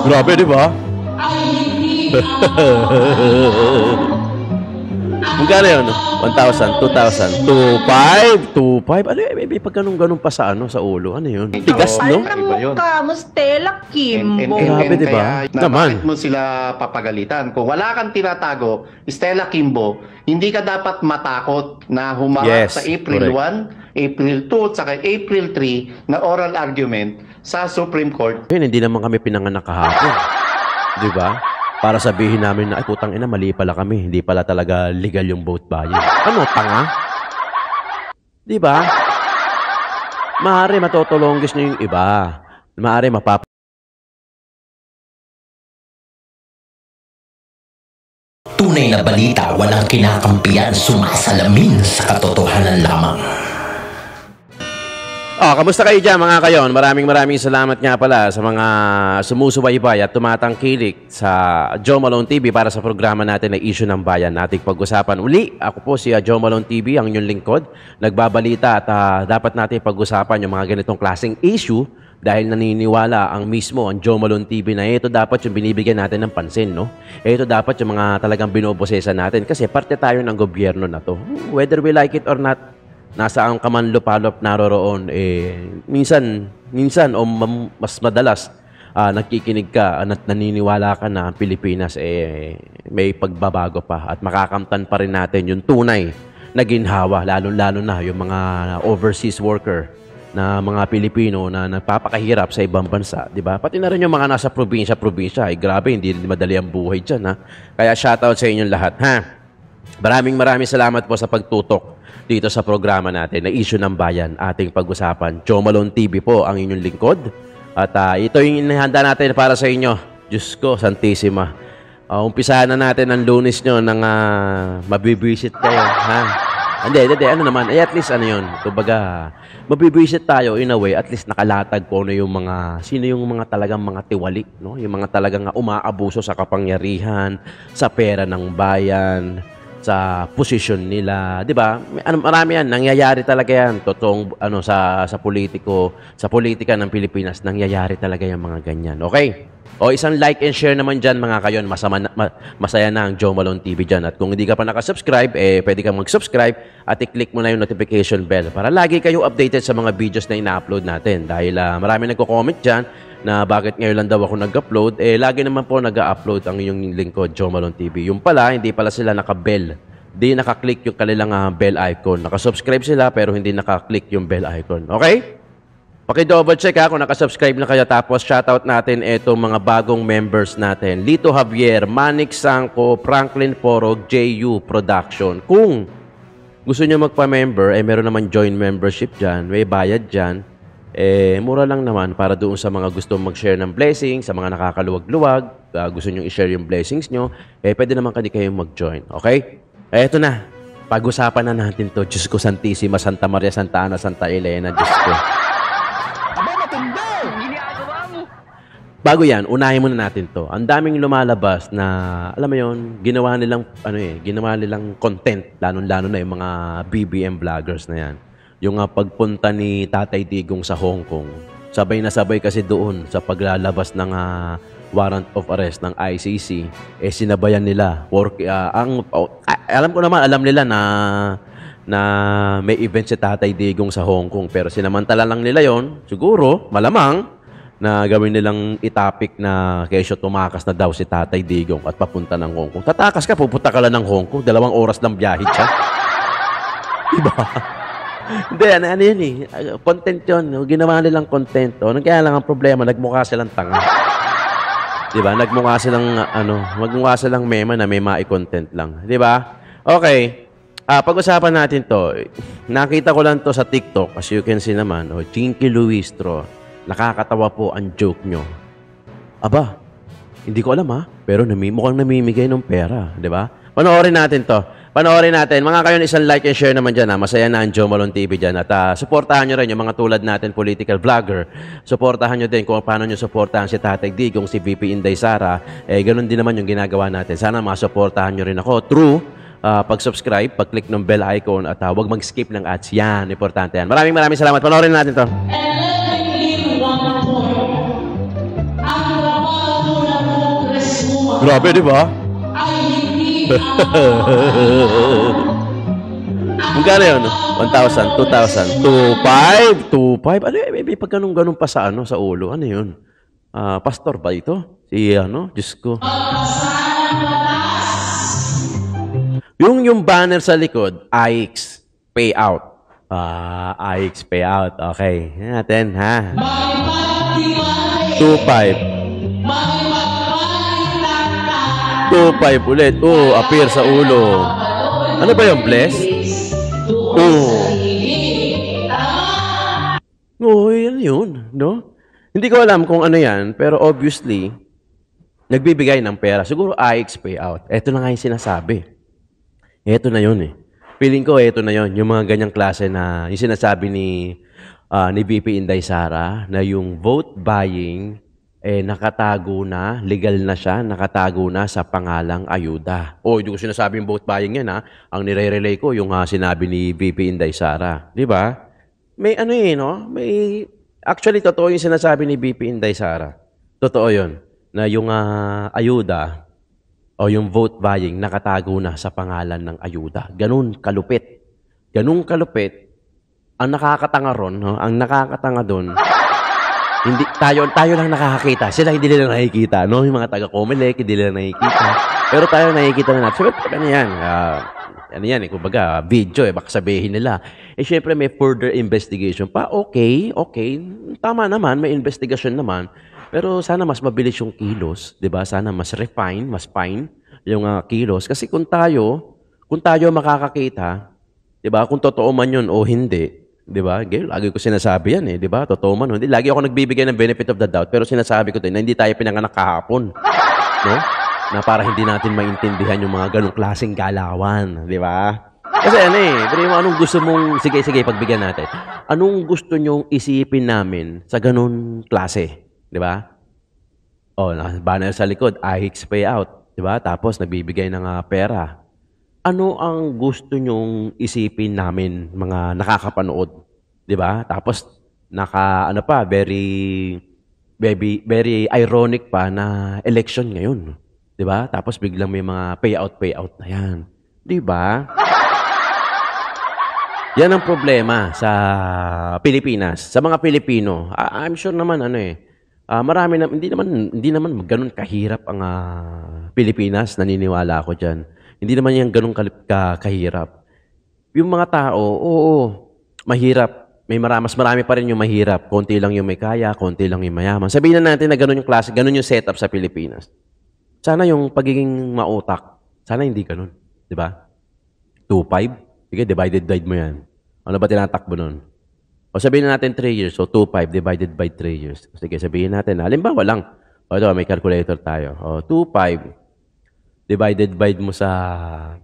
Grabe, di ba? Magkano yun? 1,000, 2,000, 2,500, 2,500. Ano yun? May pag ganun pa sa ano, sa ulo. Ano yun? Tigas, no? Ay, mukha mo, Stella Kimbo. Grabe, di ba? Naman. Bakit mo sila papagalitan? Kung wala kang tinatago, Stella Kimbo, hindi ka dapat matakot na humarap sa April 1, April 2, at saka April 3 na oral argument sa Supreme Court. Yun, hindi naman kami pinanganak kahapon. Di ba? Para sabihin namin na, ay putang ina, mali pala kami. Hindi pala talaga legal yung vote buying. Ano, tanga? Di ba? Maaari matotolonggis nyo yung iba. Maaari Tunay na balita, walang kinakampiyan, sumasalamin sa katotohanan lamang. Kamusta kayo dyan mga kayon? Maraming salamat nga pala sa mga sumusubaybay at tumatangkilik sa Joe Malone TV para sa programa natin na Issue ng Bayan. Nating pag-usapan uli. Ako po si Joe Malone TV, ang inyong lingkod. Nagbabalita at dapat natin pag-usapan yung mga ganitong klaseng issue dahil naniniwala ang mismo ang Joe Malone TV na ito dapat yung binibigyan natin ng pansin, no? Ito dapat yung mga talagang binobosesa natin kasi parte tayo ng gobyerno na to. Whether we like it or not, nasaan ka man lupalop naroroon, minsan o mas madalas nagkikinig ka at naniniwala ka na ang Pilipinas may pagbabago pa at makakamtan pa rin natin yung tunay na ginhawa, lalo na yung mga overseas worker na mga Pilipino na nagpapakahirap sa ibang bansa, di ba? Pati na rin yung mga nasa probinsya, grabe, hindi rin madali ang buhay dyan, ha? Kaya shoutout sa inyong lahat, ha? Maraming salamat po sa pagtutok dito sa programa natin na Issue ng Bayan, ating pag-usapan. Joe Malone TV po ang inyong lingkod. At ito yung inihanda natin para sa inyo. Diyos ko, Santissima. Umpisahan na natin ang Lunes nyo nang mabibisit kayo. Ha? Hindi. Ano naman? At least ano yun. Kumbaga, mabibisit tayo in a way. At least nakalatag po na yung mga, sino yung mga talagang mga tiwali. No? Yung mga talagang umaabuso sa kapangyarihan, sa pera ng bayan, sa posisyon nila, 'di ba? Marami 'yan, nangyayari talaga 'yan. Totoong sa politika ng Pilipinas, nangyayari talaga 'yang mga ganyan. Okay? O isang like and share naman diyan mga kayon. Masaya na ang Joe Malone TV diyan. At kung hindi ka pa naka-subscribe, pwede kang mag-subscribe at i-click mo na yung notification bell para lagi kayo updated sa mga videos na ina-upload natin. Dahil marami nagko-comment diyan na bakit ngayon lang daw ako nag-upload, lagi naman po nag-upload ang inyong lingkod, Joe Malone TV. Yung pala, hindi pala sila naka-bell. Hindi naka-click yung kanilang bell icon. Naka-subscribe sila pero hindi naka-click yung bell icon. Okay? Paki-double check kung naka-subscribe na kayo. Tapos shoutout natin itong mga bagong members natin. Lito Javier, Manik Sangko, Franklin Porog, JU Production. Kung gusto nyo magpa-member, meron naman join membership dyan. May bayad dyan. Mura lang naman para doon sa mga gusto mag-share ng blessings, sa mga nakakaluwag-luwag, gusto nyo i-share yung blessings nyo, pwede naman kayo mag-join. Okay? Eto na. Pag-usapan na natin to. Diyos ko, Santissima, Santa Maria, Santa Ana, Santa Elena, Diyos ko. Bago yan, unahin muna natin to. Ang daming lumalabas na, alam mo yun, ginawa nilang content, lalo-lalo na yung mga BBM vloggers na yan. Yung pagpunta ni Tatay Digong sa Hong Kong, sabay na sabay kasi doon sa paglalabas ng warrant of arrest ng ICC, sinabayan nila. Alam nila na may event si Tatay Digong sa Hong Kong, pero sinamantala lang nila yon. Siguro, malamang, na gawin nilang itapik na kesyo tumakas na daw si Tatay Digong at papunta ng Hong Kong. Tatakas ka, pupunta ka lang ng Hong Kong, 2 oras lang biyahe siya. Diba? Hindi, ano yun content yun. Ginawa nilang content. Kaya lang ang problema, nagmukha silang tanga. Diba? Nagmukha silang mema na may mai-content lang. Diba? Okay. Pag-usapan natin to. Nakita ko lang to sa TikTok, as you can see naman. Chinky Luistro. Nakakatawa po ang joke nyo. Aba, hindi ko alam pero mukhang namimigay ng pera. Diba? Panoorin natin to. Mga kayo, isang like and share naman dyan. Masaya na ang Joe Malone TV dyan. At supportahan nyo rin yung mga tulad natin, political vlogger. Supportahan nyo din kung paano nyo supportahan si Tatay Digong, si VP Inday Sara. Ganun din naman yung ginagawa natin. Sana masuportahan nyo rin ako through pag-subscribe, pag-click ng bell icon, at huwag mag-skip ng ads. Yan, importante yan. Maraming salamat. Panoorin natin to. Grabe, di ba? Magkano yun? 1,000, 2,000, 2,500, 2,500. Ano yun? May pag ganun pa sa sa ulo. Ano yun? Pastor ba ito? Si Diyos ko. Yung banner sa likod, AX payout. AX payout. Okay. Yan natin, ha? 2,500. 2,500 ulit. Appear sa ulo. Ano ba yung bless? Yan yun, no? Hindi ko alam kung ano yan, pero obviously, nagbibigay ng pera. Siguro AX payout. Ito na nga yung sinasabi. Ito na yun eh. Feeling ko, ito na yun. Yung mga ganyang klase na, yung sinasabi ni VP Inday Sara, na yung vote buying, nakatago na, legal na siya, nakatago na sa pangalang ayuda. Hindi ko sinasabing vote buying yan, ha? Ang nire-relay ko, yung sinabi ni VP Inday Sara. Di ba? May no? Actually, totoo yung sinasabi ni VP Inday Sara. Totoo yun. Na yung ayuda, o yung vote buying, nakatago na sa pangalan ng ayuda. Ganun kalupit. Ganun kalupit. Ang nakakatanga ron, no? Ang nakakatanga doon, hindi, tayo lang nakakakita. Sila hindi nila nakikita, no? Yung mga taga-Comelec, hindi nila nakikita. Pero tayo nakikita na natin. Sabi, ano yan? Ano yan, kumbaga, video, baka sabihin nila. Syempre, may further investigation pa. Okay. Tama naman, may investigation naman. Pero sana mas mabilis yung kilos, 'di ba? Sana mas refine, mas fine yung kilos kasi kung tayo makakakita, 'di ba? Kung totoo man 'yun o hindi, 'di ba? Lagi ko sinasabi 'yan 'di ba? Totoo man o hindi. Lagi ako nagbibigay ng benefit of the doubt, pero sinasabi ko din na hindi tayo pinanganak kahapon, no? Na para hindi natin maintindihan yung mga ganung klaseng galawan, 'di ba? Kasi pero anong gusto mong sige pagbigyan natin. Anong gusto nyong isipin namin sa ganung klase? Di ba? Banner sa likod, AX payout. Di ba? Tapos, nagbibigay ng pera. Ano ang gusto nyong isipin namin, mga nakakapanood? Di ba? Tapos, very ironic pa na election ngayon. Di ba? Tapos, biglang may mga payout na yan. Di ba? Yan ang problema sa Pilipinas. Sa mga Pilipino. I'm sure naman, marami na, hindi naman ganun kahirap ang Pilipinas, naniniwala ako diyan. Hindi naman yan ganun kahirap. Yung mga tao, mahirap. Mas marami pa rin yung mahirap. Konti lang yung may kaya, konti lang yung mayaman. Sabihin na natin na ganun yung klase, ganun yung setup sa Pilipinas. Sana yung pagiging mautak, sana hindi ganun. Di ba? 2,500? Sige, divide mo yan. Ano ba tinatakbo nun? O sabihin na natin 3 years. So, 2,500 divided by 3 years. Sige, sabihin natin. Halimbawa lang. Ito, may calculator tayo. 2,500 divided by mo sa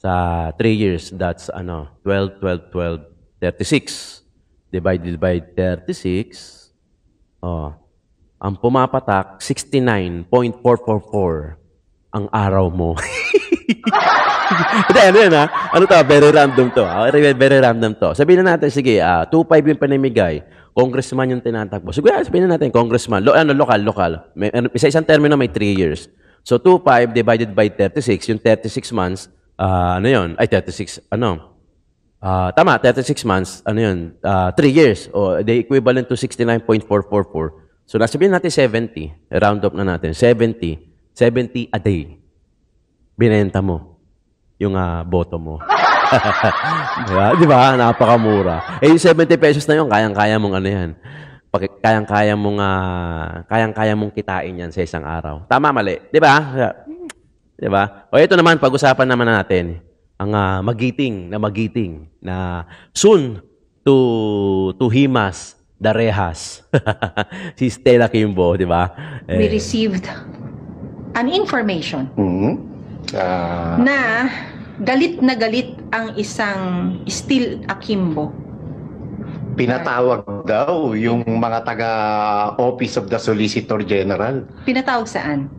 3 years. That's 12, 36. Divided by 36. Ang pumapatak, 69.444 ang araw mo. Ano to? Very random to. Very random to. Sabihin na natin, sige, 2,500 yung panimigay. Congressman yung tinatakbo. Siguro, sabihin na natin, congressman. Lokal. Isang termino may 3 years. So, 2,500 divided by 36. Yung 36 months, 36 Tama, 36 months, 3 years. The equivalent to 69.444. So, sabihin natin 70. Round up na natin. 70 a day. Binenta mo yung boto mo. Di ba? Napakamura. Yung 70 pesos na yun, kayang-kaya mong kayang-kaya mong kitain yan sa isang araw. Tama, mali. Di ba? Di ba? Ito naman, pag-usapan naman natin ang magiting na soon to himas the rehas. Si Stella Kimbo, di ba? We received an information na galit ang isang Still Akimbo. Pinatawag daw yung mga taga-Office of the Solicitor General. Pinatawag saan?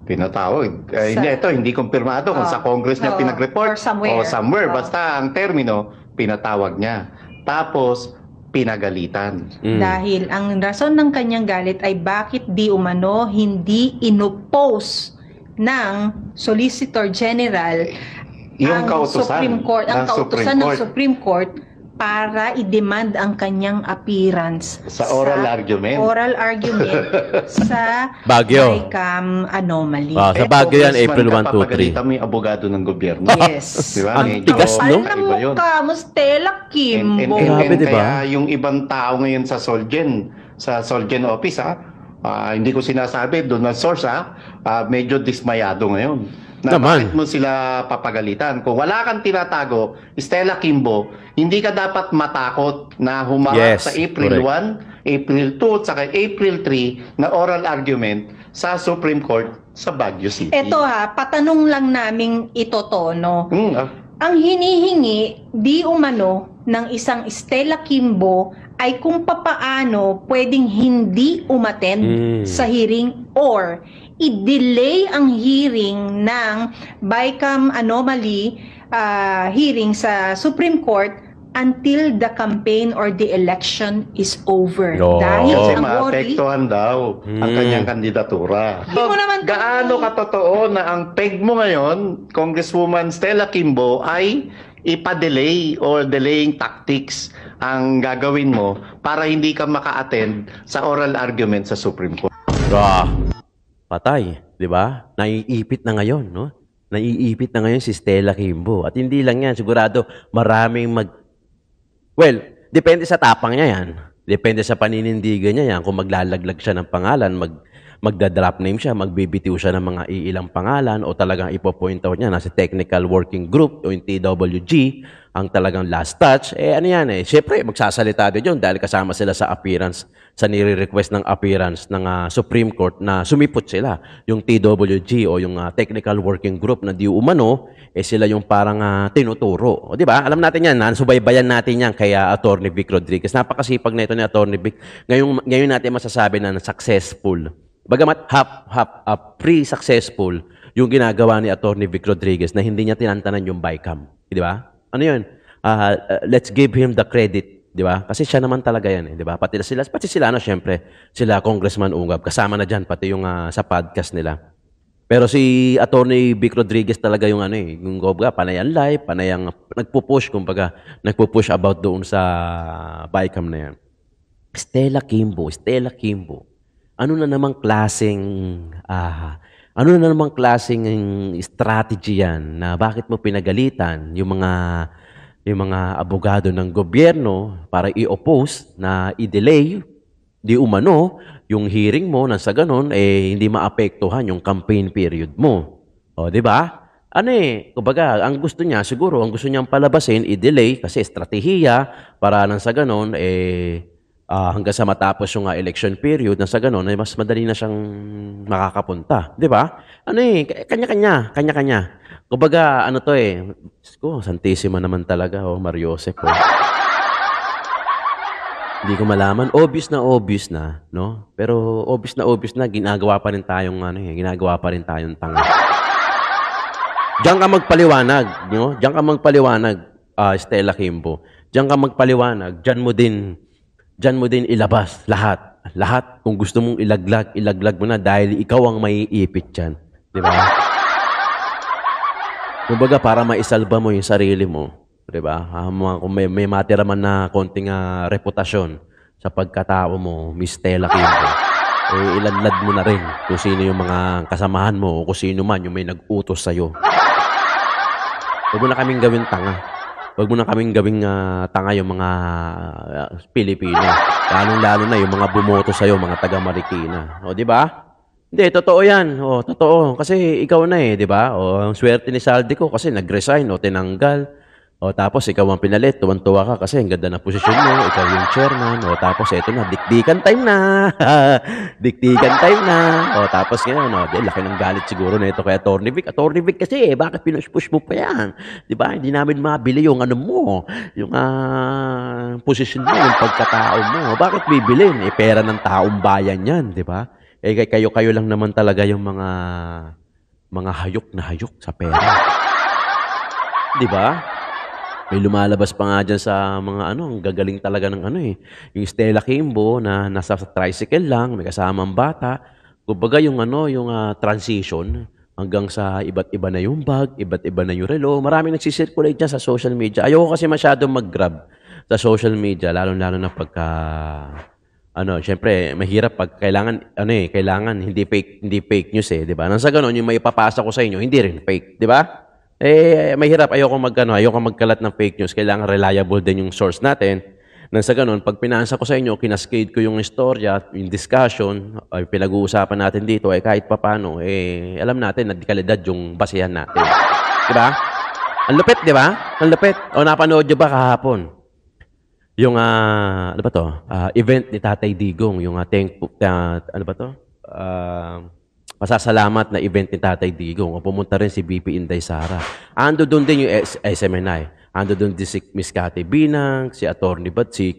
Pinatawag. Hindi kumpirmado kung sa Congress niya pinag-report or somewhere. Basta ang termino, pinatawag niya. Tapos, pinagalitan. Dahil ang rason ng kanyang galit ay bakit di umano hindi inopose ng Solicitor General Yung ang kautusan Supreme Court, ang ng kautusan Supreme ng Court. Supreme Court para i-demand ang kanyang appearance Sa oral argument. oral argument sa Baguio. BICAM anomaly. Sa Baguio yan, April 1, 2, 3. Papagalitan mo yung abogado ng gobyerno. Yes. Di ba? Ang Medyo tigas, no? Kapal ng iba yun. mukha mo, Stella Kimbo. Grabe, di ba? Kaya yung ibang tao ngayon sa Solgen office, hindi ko sinasabi doon na source, medyo dismayado ngayon. Na Naman. bakit mo sila papagalitan? Kung wala kang tinatago, Stella Kimbo, hindi ka dapat matakot na humarap Yes, sa April correct. 1, April 2, at saka April 3 na oral argument sa Supreme Court sa Baguio City. Eto patanong lang naming itotono. Ang hinihingi di umano ng isang Stella Kimbo ay kung papaano pwedeng hindi umattend sa hearing or i-delay ang hearing ng BICAM anomaly hearing sa Supreme Court until the campaign or the election is over. No. Dahil Kasi ang worry, maapektuhan daw ang kanyang kandidatura. Hindi mo naman Gaano katotoo na ang peg mo ngayon, Congresswoman Stella Kimbo, ay ipa-delay or delaying tactics ang gagawin mo para hindi ka maka-attend sa oral argument sa Supreme Court. Patay, di ba? Naiipit na ngayon, no? Naiipit na ngayon si Stella Kimbo. At hindi lang yan, sigurado maraming Well, depende sa tapang niya yan. Depende sa paninindigan niya yan. Kung maglalaglag siya ng pangalan, magda-drop name siya, magbibitiw siya ng mga iilang pangalan o talagang ipo-point out niya na si Technical Working Group o yung TWG ang talagang last touch. Ano yan Siyempre, magsasalita din yun dahil kasama sila sa appearance, sa nire-request ng appearance ng Supreme Court na sumipot sila. Yung TWG o yung Technical Working Group na di umano, sila yung parang tinuturo. O, di ba? Alam natin yan, subaybayan natin yan kay Attorney Vic Rodriguez. Napakasipag na ito ni Attorney Vic. Ngayon natin masasabi na successful. Bagamat pre-successful yung ginagawa ni Attorney Vic Rodriguez na hindi niya tinantanan yung BICAM. Di ba? Ano yun? Let's give him the credit. Di ba? Kasi siya naman talaga yan. Di ba? Pati sila, syempre, sila Congressman Ungab. Kasama na dyan, pati yung sa podcast nila. Pero si Attorney Vic Rodriguez talaga yung yung panayang live, panayang nagpupush, kumbaga, nagpupush about doon sa BICAM na yan. Stella Kimbo. Ano na namang klaseng strategy yan na bakit mo pinagalitan yung mga abogado ng gobyerno para i-oppose na i-delay di umano yung hearing mo nang sa ganun hindi maapektuhan yung campaign period mo. O, di ba? Kumbaga, ang gusto niyang palabasin, i-delay kasi estratehiya para nang sa ganun hanggang sa matapos yung election period na sa ganun ay mas madali na siyang makakapunta. Di ba? Kanya-kanya. Kumbaga, Santissima naman talaga, Mario Joseph. Hindi ko malaman. Obvious na, no? Pero obvious na, ginagawa pa rin tayong tanga. Diyan ka magpaliwanag, no? Diyan ka magpaliwanag, Stella Kimbo. Diyan ka magpaliwanag, diyan mo din ilabas lahat. Lahat, kung gusto mong ilaglag mo na dahil ikaw ang maiipit dyan. Di ba? Kumbaga, para maisalba mo yung sarili mo. Di ba? Kung may matira man na konting reputasyon sa pagkatao mo, Miss Stella Kimbo, iladlad mo na rin kung sino yung mga kasamahan mo o kung sino man yung may nag-utos sa'yo. Huwag mo na kaming gawin tanga. Huwag mo na kaming gawing tanga yung mga Pilipino. Lalong-lalo na yung mga bumoto sa'yo, mga taga-Marikina. O, di ba? Hindi, totoo yan. O, totoo. Kasi ikaw na di ba? O, ang swerte ni Saldi ko kasi nag-resign o tinanggal. O, tapos ikaw ang pinalit. Tuwan-tuwa ka kasi ang ganda na posisyon mo. Ikaw yung chairman. O, tapos eto na, dikdikan time na. Dikdikan time na. O, tapos ngayon, laki ng galit siguro na ito kay Attorney Vic. Attorney Vic kasi, bakit pinush-push mo pa yan? Di ba? Hindi namin mabili yung mo, yung posisyon mo, yung pagkatao mo. Bakit bibilin? Pera ng taong bayan yan, di ba? Kayo lang naman talaga yung mga hayok na hayok sa pera. Di ba? May lumalabas pa nga dyan sa mga ang gagaling talaga ng yung Stella Kimbo na nasa tricycle lang, may kasamang bata. Kumbaga yung transition, hanggang sa iba't iba na yung bag, iba't iba na yung relo. Maraming nagsisirculate dyan sa social media. Ayoko kasi masyadong mag-grab sa social media, lalo-lalo na pagka, syempre, mahirap pag kailangan, kailangan hindi fake news di ba? Nang sa ganun, yung may ipapasa ko sa inyo, hindi rin fake, di ba? Mahirap, ayoko magkalat ng fake news. Kailangan reliable din yung source natin. Nang sa ganun, pag pinansa ko sa inyo, kinascade ko yung istorya, yung discussion, ay pinag-uusapan natin dito, kahit papano, alam natin na di kalidad yung basihan natin. Diba? Ang lupit, di ba? Ang lupit. O napanood nyo ba kahapon? Yung, event ni Tatay Digong, yung pasasalamat na event ni Tatay Digong. O pumunta rin si BP Inday Sara. Ando doon din yung SMNI. Ando doon din si Miss Cathy Binang, si Attorney Badoy,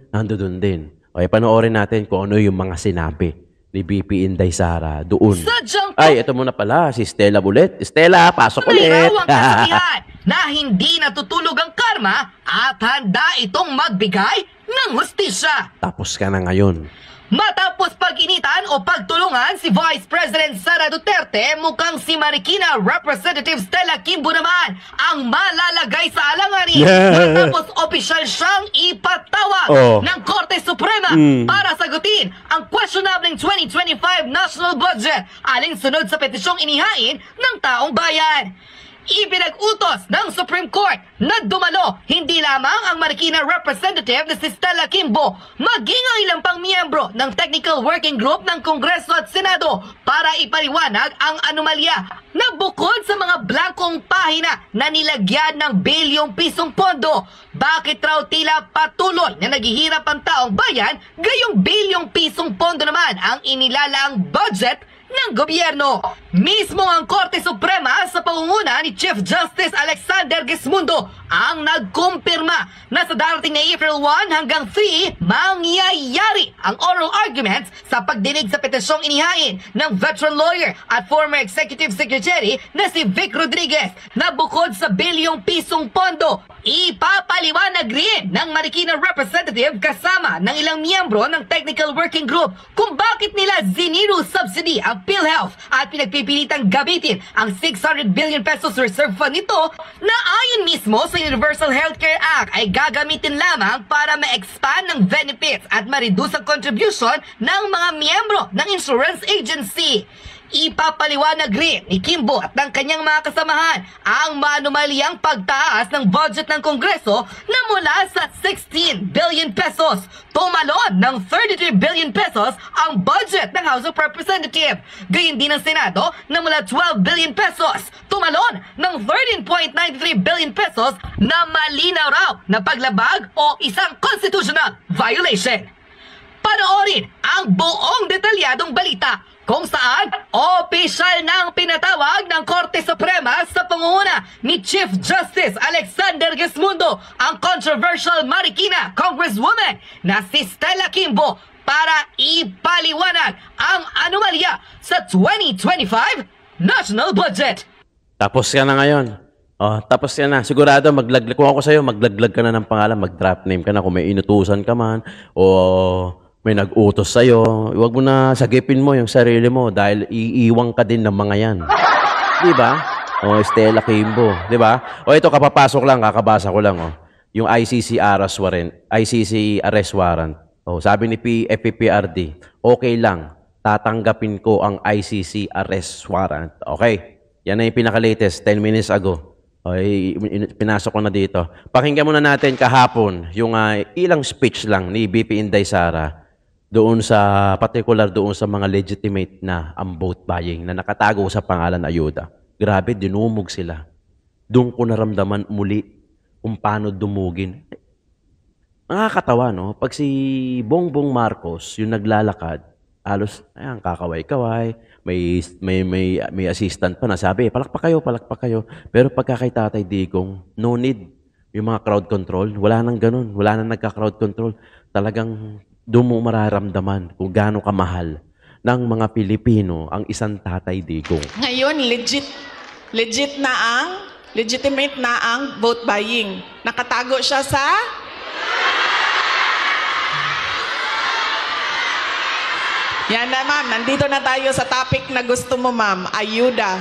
ando doon din. Okay, panoorin natin kung ano yung mga sinabi ni BP Inday Sara doon. Ay, ito muna pala, si Stella Bulet. Stella, pasok ulit. May rawang kasabihan na hindi natutulog ang karma at handa itong magbigay ng hustisya. Tapos ka na ngayon. Matapos pag-initan o pagtulungan si Vice President Sara Duterte, mukhang si Marikina Representative Stella Kimbo naman ang malalagay sa alanganin matapos opisyal siyang ipatawag ng Korte Suprema para sagutin ang questionableng 2025 national budget alinsunod sa petisyong inihain ng taong bayan. Ipinag-utos ng Supreme Court na dumalo hindi lamang ang Marikina Representative na si Stella Kimbo, maging ang ilang pang miyembro ng Technical Working Group ng Kongreso at Senado para ipaliwanag ang anomalya na bukod sa mga blankong pahina na nilagyan ng bilyong pisong pondo, bakit raw tila patuloy na naghihirap ang taong bayan, gayong bilyong pisong pondo naman ang inilalaang budget ng gobyerno. Mismo ang Korte Suprema sa pangunguna ni Chief Justice Alexander Gesmundo ang nagkumpirma na sa darating na April 1 hanggang 3 mangyayari ang oral arguments sa pagdinig sa petisyong inihain ng veteran lawyer at former Executive Secretary na si Vic Rodriguez na bukod sa bilyong pisong pondo, ipapaliwanag rin ng Marikina Representative kasama ng ilang miyembro ng Technical Working Group kung bakit nila zero subsidy ang PhilHealth at pinagpipilitang gamitin ang 600 billion pesos reserve fund nito na ayon mismo sa Universal Healthcare Act ay gagamitin lamang para ma-expand ng benefits at ma-reduce ang contribution ng mga miyembro ng insurance agency. Ipapaliwanag rin ni Kimbo at ng kanyang mga kasamahan ang maanumalyang pagtaas ng budget ng Kongreso na mula sa 16 billion pesos, tumalon ng 33 billion pesos ang budget ng House of Representatives. Gayun din ng Senado na mula 12 billion pesos, tumalon ng 13.93 billion pesos na malinaw raw na paglabag o isang constitutional violation. Panoorin ang buong detalyadong balita kung saan opisyal nang pinatawag ng Korte Suprema sa pangunguna ni Chief Justice Alexander Gesmundo ang controversial Marikina Congresswoman na si Stella Kimbo para ipaliwanag ang anomalya sa 2025 national budget. Tapos ka na ngayon. Tapos ka na. Sigurado, kung ako sa'yo, maglaglag ka na ng pangalan, mag-drop name ka na kung may inutusan ka man o may nag-utos sa'yo, huwag mo na sagipin mo yung sarili mo dahil iiwang ka din ng mga yan. Di ba? Stella Kimbo. Di ba? Ito, kapapasok lang, kakabasa ko lang. Yung ICC arrest warrant. Sabi ni FPPRD, okay lang, tatanggapin ko ang ICC arrest warrant. Okay? Yan na yung pinaka-latest, 10 minutes ago. Pinasok ko na dito. Pakinggan muna natin kahapon yung ilang speech lang ni BP Inday Sara doon sa, particular doon sa mga legitimate na ang vote buying na nakatago sa pangalan ayuda. Grabe, dinumog sila. Doon ko naramdaman muli kung paano dumugin. Nakakatawa, no? Pag si Bongbong Marcos, yung naglalakad, halos, ayan, kakaway-kaway, may assistant pa na sabi, palakpak kayo. Pero pagka kay Tatay Digong, no need. Yung mga crowd control, wala nang ganun. Wala nang nagka-crowd control. Talagang doon mo mararamdaman kung gaano kamahal ng mga Pilipino ang isang Tatay Digong. Ngayon, legitimate na ang vote buying. Nakatago siya sa Yan na, ma'am. Nandito na tayo sa topic na gusto mo, ma'am. Ayuda.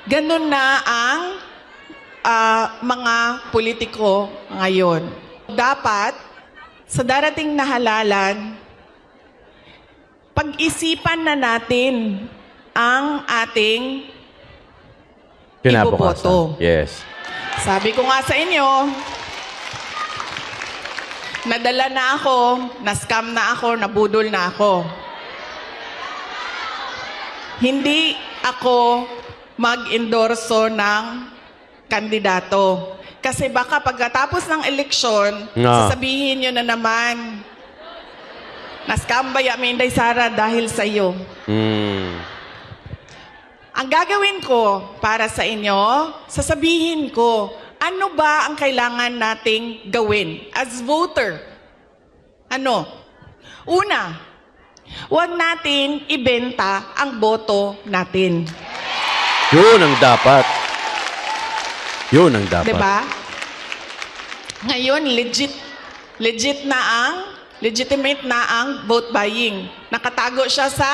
Ganun na ang mga politiko ngayon. Dapat, sa darating na halalan, pag-isipan na natin ang ating iboboto. Yes. Sabi ko nga sa inyo, nadala na ako, na-scam na ako, nabudol na ako. Hindi ako mag-endorso ng kandidato. Kasi baka pagkatapos ng eleksyon, sasabihin nyo na naman, na-scam ba ya Inday Sara dahil sa iyo? Ang gagawin ko para sa inyo, sasabihin ko, ano ba ang kailangan nating gawin as voter? Ano? Una, huwag natin ibenta ang boto natin. Yun ang dapat. Yun ang dapat. Diba? Ngayon, legitimate na ang vote buying. Nakatago siya sa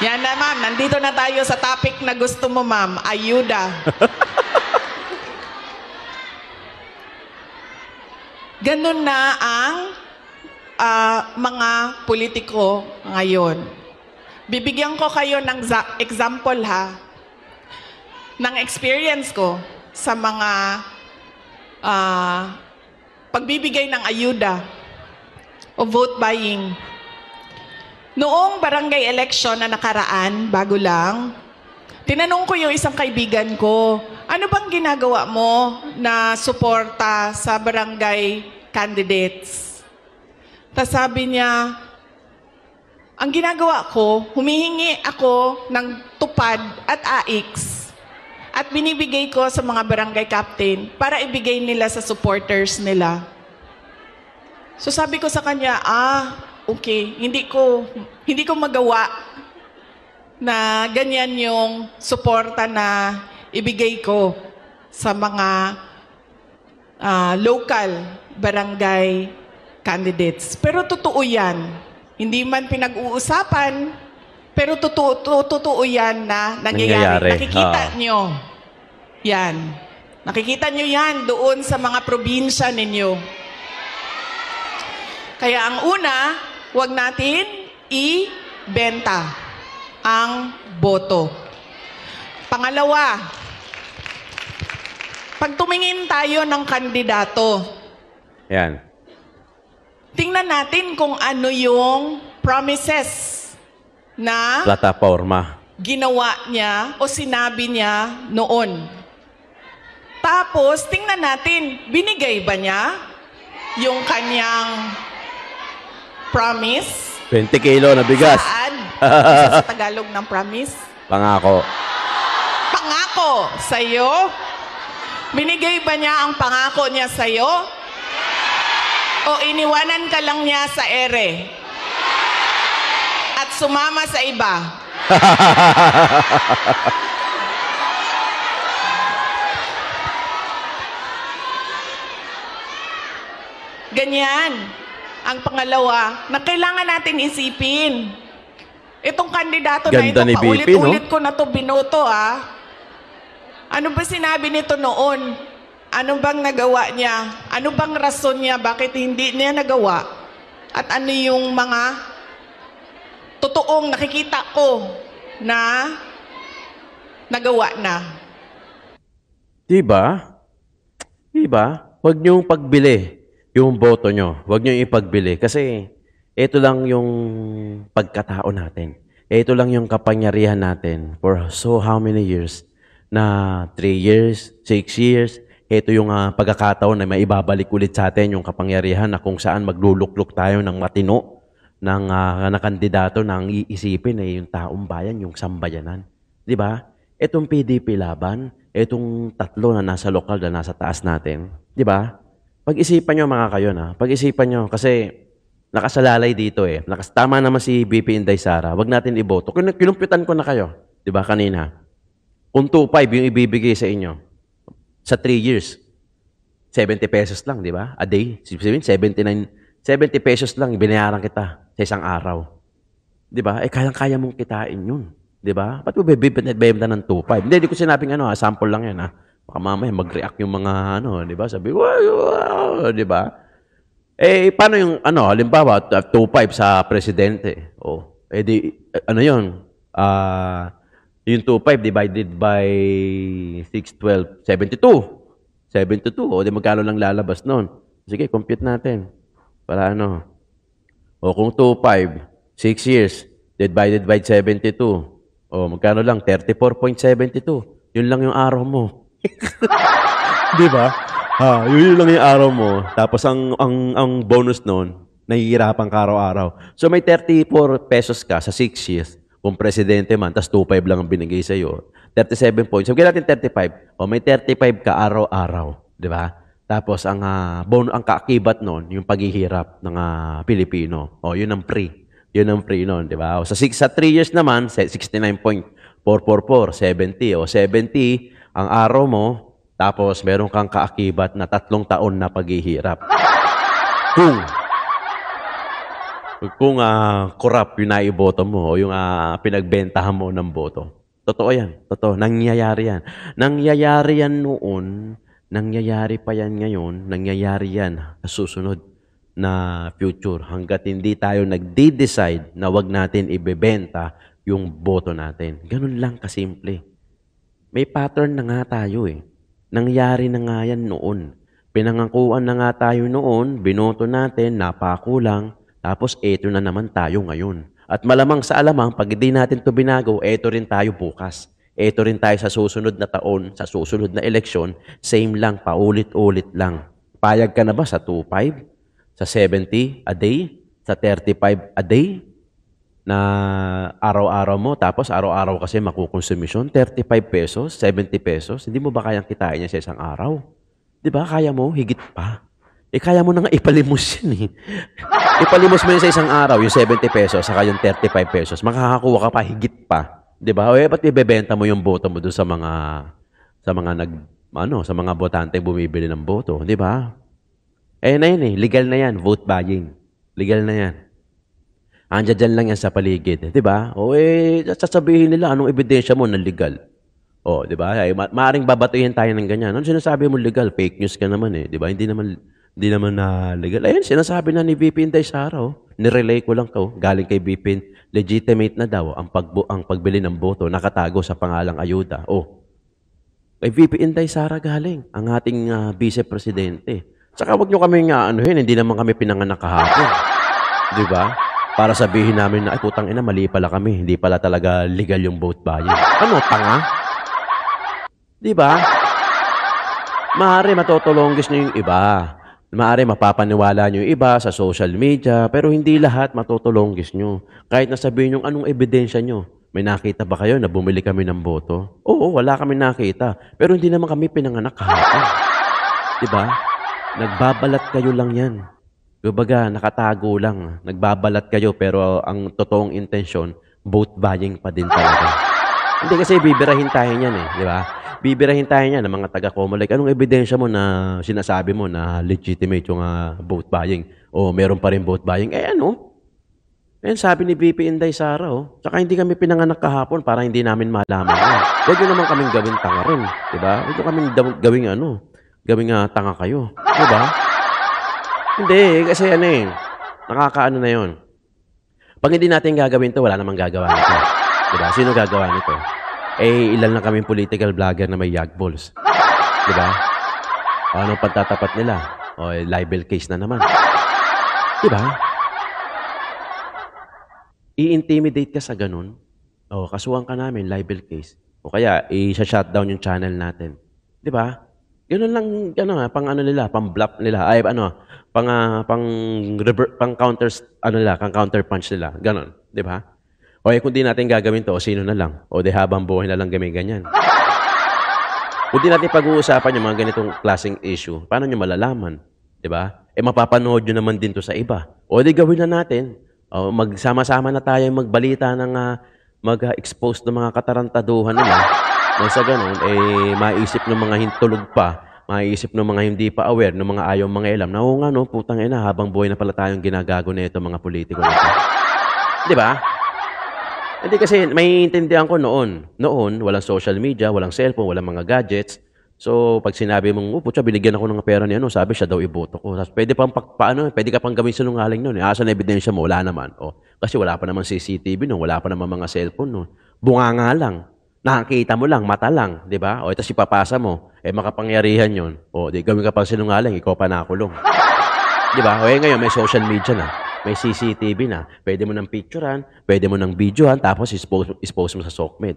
yan na, ma'am. Nandito na tayo sa topic na gusto mo, ma'am. Ayuda. Ganun na ang mga politiko ngayon. Bibigyan ko kayo ng example, ha, ng experience ko sa mga pagbibigay ng ayuda o vote buying. Noong barangay election na nakaraan, bago lang, tinanong ko yung isang kaibigan ko, ano bang ginagawa mo na suporta sa barangay candidates? Tas sabi niya, ang ginagawa ko, humihingi ako ng tupad at AIX at binibigay ko sa mga barangay captain para ibigay nila sa supporters nila. So sabi ko sa kanya, okay, hindi ko magawa na ganyan yung suporta na ibigay ko sa mga local barangay candidates. Pero totoo yan. Hindi man pinag-uusapan, pero totoo yan na nangyayari. Nakikita nyo. Yan. Nakikita nyo yan doon sa mga probinsya ninyo. Kaya ang una, huwag natin ibenta ang boto. Pangalawa, pag tumingin tayo ng kandidato, yan, tingnan natin kung ano yung promises na plataforma ginawa niya o sinabi niya noon. Tapos, tingnan natin, binigay ba niya yung kanyang promise? 20 kilo na bigas. Saan? Sa Tagalog ng promise? Pangako. Pangako sa'yo? Binigay ba niya ang pangako niya sa'yo? O iniwanan ka lang niya sa ere? At sumama sa iba? Ganyan. Ang pangalawa, na kailangan natin isipin. Itong kandidato Ganda na ito, ni BP, paulit-ulit no? ko na to binoto, Ano ba sinabi nito noon? Ano bang nagawa niya? Ano bang rason niya? Bakit hindi niya nagawa? At ano yung mga totoong nakikita ko na nagawa na? Diba? Diba? Huwag niyong pagbili yung boto nyo. Huwag niyong ipagbili. Kasi ito lang yung pagkatao natin. Ito lang yung kapangyarihan natin for so how many years? Na 3 years, 6 years. Ito yung pagkakataon na may ibabalik ulit sa atin yung kapangyarihan na kung saan magluluklok tayo ng matino ng kandidato na ang iisipin ay yung taong bayan, yung sambayanan. Di ba? Itong PDP laban, itong tatlo na nasa lokal na nasa taas natin. Di ba? Pag-isipan nyo mga kayo na. Pag-isipan nyo kasi nakasalalay dito eh. Tama naman si BP Inday Sara. Huwag natin iboto. Kinumpitan ko na kayo. Di ba kanina? Kung 2.5 yung ibibigay sa inyo. Sa 3 years. 70 pesos lang, di ba? A day. 70 pesos lang binayaran kita sa isang araw. Di ba? Kayang-kaya mong kitain yun. Di ba? Ba't mo bebenta ng 2.5? Hindi ko sinabing sample lang yan, ha? Baka mamaya mag-react yung mga, di ba? Sabi, wow, di ba? Paano yung, halimbawa, 2.5 sa presidente? Yun? Yung 2.5 divided by 6, 12, 72. 72. Di magkano lang lalabas nun? Sige, compute natin. Para kung 2.5, 6 years, divided by 72. Magkano lang? 34.72. Yun lang yung araw mo. Di ba? Yun lang yung araw mo. Tapos ang bonus nun, nahihirapan ka araw-araw. So may 34 pesos ka sa 6 years. Kung presidente man, tas 2.5 lang ang binigay sa'yo. 37 points. Sabihin natin 35. May 35 ka araw-araw. Di ba? Tapos ang kaakibat nun, yung paghihirap ng Pilipino. Yun ang free. Yun ang free nun. Di ba? Sa 3 years naman, 69.444. 70. 70 ang araw mo. Tapos meron kang kaakibat na 3 taon na paghihirap. Kung corrupt yung naiboto mo o yung pinagbentahan mo ng boto. Totoo yan. Totoo. Nangyayari yan. Nangyayari yan noon. Nangyayari pa yan ngayon. Nangyayari yan sa susunod na future. Hanggat hindi tayo nagde-decide na wag natin ibebenta yung boto natin. Ganun lang kasimple. May pattern na nga tayo eh. Nangyari na nga yan noon. Pinangakuan na nga tayo noon. Binoto natin. Napakulang. Tapos, eto na naman tayo ngayon. At malamang sa alamang, pag hindi natin ito binago, eto rin tayo bukas. Eto rin tayo sa susunod na taon, sa susunod na eleksyon, same lang, paulit-ulit lang. Payag ka na ba sa 2.5? Sa 70 a day? Sa 35 a day? Na araw-araw mo, tapos araw-araw kasi makukonsumisyon, 35 pesos, 70 pesos, hindi mo ba kayang kitain niya sa isang araw? Di ba? Kaya mo, higit pa. Kaya mo na nga ipalimos yan eh. Ipalimos mo yun sa isang araw, yung 70 pesos, saka yung 35 pesos. Makakakuha ka pa, higit pa. Di ba? Ba't ibebenta mo yung boto mo doon sa mga botante bumibili ng boto? Di ba? Na yun eh. Legal na yan. Vote buying. Legal na yan. Andiyan dyan lang yan sa paligid. Di ba? Sasabihin nila, anong ebidensya mo na legal? Di ba? Maaring babatuhin tayo ng ganyan. Ano sinasabi mo legal? Fake news ka naman eh. Di ba? Hindi naman na legal. Ayun, sinasabi na ni VP Inday Sara. Nirelay ko lang to. Galing kay VP, legitimate na daw ang pagbili ng boto nakatago sa pangalang ayuda. Kay VP Inday Sara galing, ang ating Vice Presidente. Saka wag nyo kami hindi naman kami pinanganak kahapon. Di ba? Para sabihin namin na, ay putang ina, mali pala kami. Hindi pala talaga legal yung vote buying. Tanga? Di ba? Maaari matutulonggis nyo yung iba. Maaari mapapaniwala nyo yung iba sa social media, pero hindi lahat matutulonggis nyo. Kahit nasabihin nyo anong ebidensya nyo. May nakita ba kayo na bumili kami ng boto? Oo, wala kami nakita. Pero hindi naman kami pinanganak kahapon. Diba? Nagbabalat kayo lang yan. Kumbaga, nakatago lang. Nagbabalat kayo, pero ang totoong intensyon, vote buying pa din talaga. Hindi kasi bibirahin tayo niyan eh. Di ba? Bibirahin tayo niyan ng mga taga-Comelec. Anong ebidensya mo na sinasabi mo na legitimate yung vote buying? O meron pa rin vote buying? Ayan, sabi ni VP Inday Sara, Tsaka hindi kami pinanganak kahapon para hindi namin malaman yan. Huwag nyo naman kaming gawin tanga rin. Diba? Huwag nyo kaming gawing tanga kayo. Diba? Hindi, kasi nakakaano na yun. Pag hindi natin gagawin to, wala namang gagawa nito. Diba? Sino gagawa nito? Ilan lang kaming political vlogger na may yag balls. Diba? Anong pagtatapat nila? Libel case na naman. Diba? I-intimidate ka sa ganun. Kasuhan ka namin, libel case. O kaya, i-shutdown yung channel natin. Diba? Ganun lang, pang-bluff nila. Counter punch nila. Ganun. Diba? Kung di natin gagawin to, sino na lang? Habang buhay na lang ganyan. Kung di natin pag-uusapan yung mga ganitong klaseng issue, paano nyo malalaman? Diba? Mapapanood nyo naman din to sa iba. Gawin na natin. Magsama-sama na tayo magbalita ng mag-expose ng mga katarantaduhan nila. Nang sa ganun, maisip ng mga hintulog pa, maisip ng mga hindi pa aware, ng mga ayaw mga ilam, na oo nga no, putang ina, habang buhay na pala tayong ginagago na ito mga politiko na ito. Di ba? Hindi kasi, may intindihan ko noon. Noon, walang social media, walang cellphone, walang mga gadgets. So, pag sinabi mong, putya, binigyan ako ng pera niya, no, sabi siya daw iboto ko. Tapos, pwede ka pang gawin sinungaling noon. Asan na ebidensya mo? Wala naman. Kasi wala pa naman CCTV noon, wala pa naman mga cellphone noon. Bunganga lang. Nakakita mo lang, mata lang, di ba? Tapos ipapasa mo, makapangyarihan yun. Di gawin ka pang sinungaling, ikaw pa nakulong. Di ba? Ngayon, may social media na. May CCTV na. Pwede mo nang picturean, pwede mo nang videohan, tapos expose mo sa SOCMED.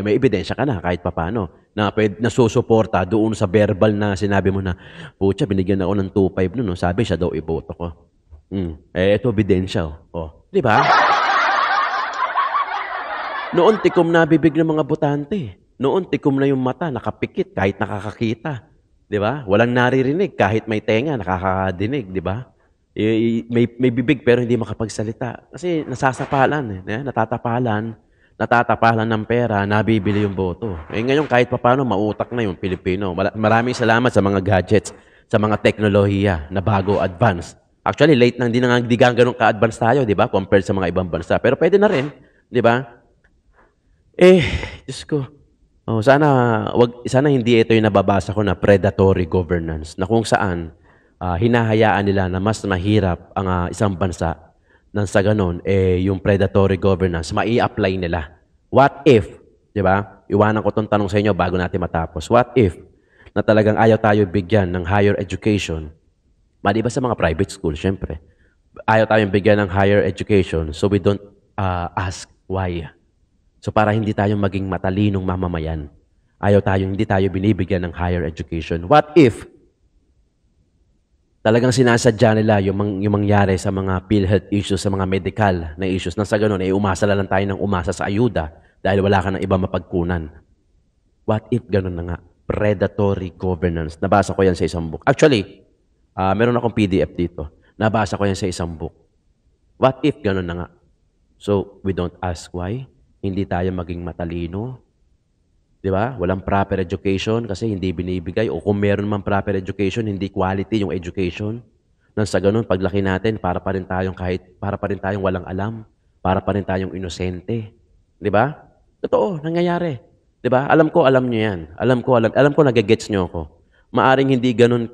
May ebidensya ka na kahit papano na nasusuporta doon sa verbal na sinabi mo na, putya, binigyan ako ng 2.5 noon. No? Sabi siya daw, iboto ko. Ito ebidensya. Di ba? Noon, tikom na bibig ng mga botante. Noon, tikom na yung mata, nakapikit kahit nakakakita. Di ba? Walang naririnig kahit may tenga, nakakadinig. Di ba? May bibig pero hindi makapagsalita. Kasi nasasapalan. Natatapalan ng pera, nabibili yung boto. Ngayon, kahit paano, mautak na yung Pilipino. Maraming salamat sa mga gadgets, sa mga teknolohiya na bago, advance. Actually, late na, hindi ganun ka-advance tayo, di ba? Compared sa mga ibang bansa. Pero pwede na rin, di ba? Diyos ko. Sana hindi ito yung nababasa ko na predatory governance, na kung saan hinahayaan nila na mas mahirap ang isang bansa nang sa ganun, yung predatory governance, mai-apply nila. What if, di ba? Iwanan ko itong tanong sa inyo bago natin matapos. What if, na talagang ayaw tayo bigyan ng higher education, maliban sa mga private school, syempre. Ayaw tayong bigyan ng higher education, so we don't ask why. So para hindi tayo maging matalinong mamamayan, hindi tayo binibigyan ng higher education. What if, talagang sinasadya nila yung mangyari sa mga PhilHealth issues, sa mga medical na issues. Nang sa ganun, umasa lang tayo ng umasa sa ayuda dahil wala ka ng iba mapagkunan. What if ganun na nga? Predatory governance. Nabasa ko yan sa isang book. Actually, meron akong PDF dito. Nabasa ko yan sa isang book. What if ganun na nga? So, we don't ask why. Hindi tayo maging matalino. Di ba? Walang proper education kasi hindi binibigay. O kung meron man proper education, hindi quality yung education. Nang sa ganun, paglaki natin, para pa rin tayong walang alam. Para pa rin tayong inosente. Di ba? Totoo, nangyayari. Di ba? Alam nyo yan. Alam ko nagagets nyo ako. Maaring hindi ganun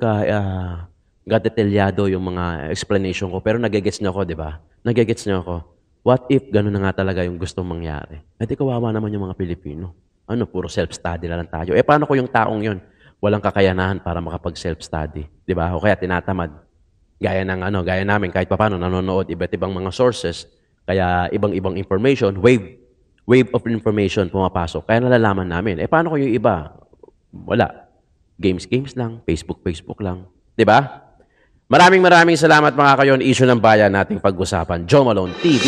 detalyado yung mga explanation ko, pero nagagets nyo ako, di ba? Nagagets nyo ako. What if ganun na nga talaga yung gustong mangyari? Di kawawa naman yung mga Pilipino. Puro self-study na lang tayo. Paano ko yung taong yun? Walang kakayanahan para makapag-self-study. Di ba? O kaya tinatamad. Gaya namin, kahit paano nanonood, iba't ibang mga sources, kaya ibang-ibang information, wave of information pumapasok. Kaya nalalaman namin. Paano ko yung iba? Wala. Games lang. Facebook lang. Di ba? Maraming salamat mga kayon. Issue ng bayan nating pag-usapan. Joe Malone TV.